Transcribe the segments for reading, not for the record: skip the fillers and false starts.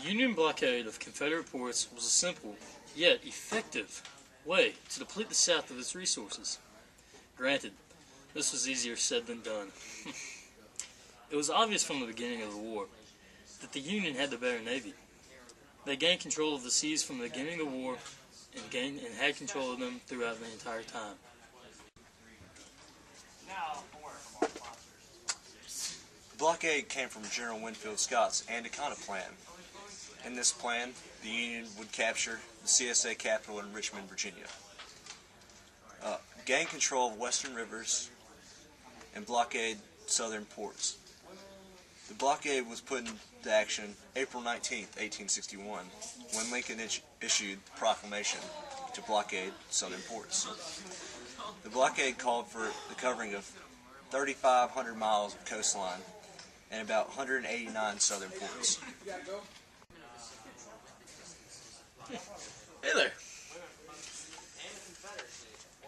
Union blockade of Confederate ports was a simple, yet effective, way to deplete the South of its resources. Granted, this was easier said than done. It was obvious from the beginning of the war that the Union had the better navy. They gained control of the seas from the beginning of the war and had control of them throughout the entire time. The blockade came from General Winfield Scott's Anaconda Plan. In this plan, the Union would capture the CSA capital in Richmond, Virginia, gain control of western rivers, and blockade southern ports. The blockade was put into action April 19, 1861, when Lincoln issued the proclamation to blockade southern ports. The blockade called for the covering of 3,500 miles of coastline and about 189 southern ports. Hey there!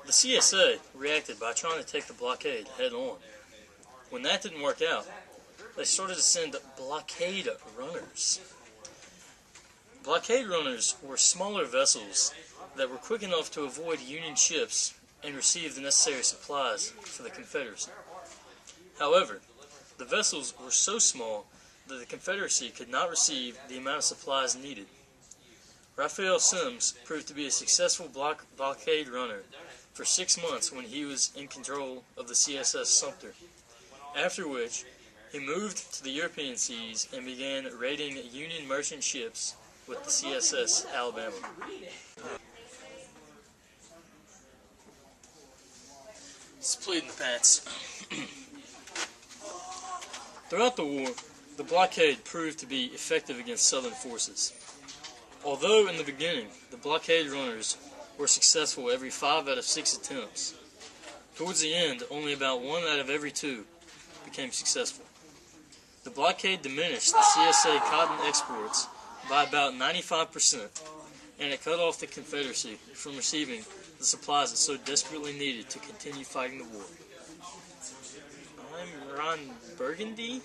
The CSA reacted by trying to take the blockade head on. When that didn't work out, they started to send blockade runners. Blockade runners were smaller vessels that were quick enough to avoid Union ships and receive the necessary supplies for the Confederacy. However, the vessels were so small that the Confederacy could not receive the amount of supplies needed. Raphael Semmes proved to be a successful blockade runner for 6 months when he was in control of the CSS Sumter, after which he moved to the European seas and began raiding Union merchant ships with the CSS Alabama. It's pleading the pants. Throughout the war, the blockade proved to be effective against Southern forces. Although in the beginning, the blockade runners were successful every 5 out of 6 attempts, towards the end, only about 1 out of every 2 became successful. The blockade diminished the CSA cotton exports by about 95%, and it cut off the Confederacy from receiving the supplies it so desperately needed to continue fighting the war. I'm Ron Burgundy.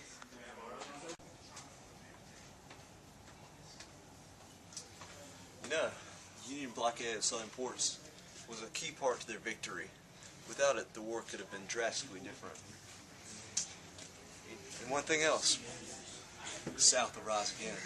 Union blockade of southern ports was a key part to their victory. Without it, the war could have been drastically different. And one thing else, the South will rise again.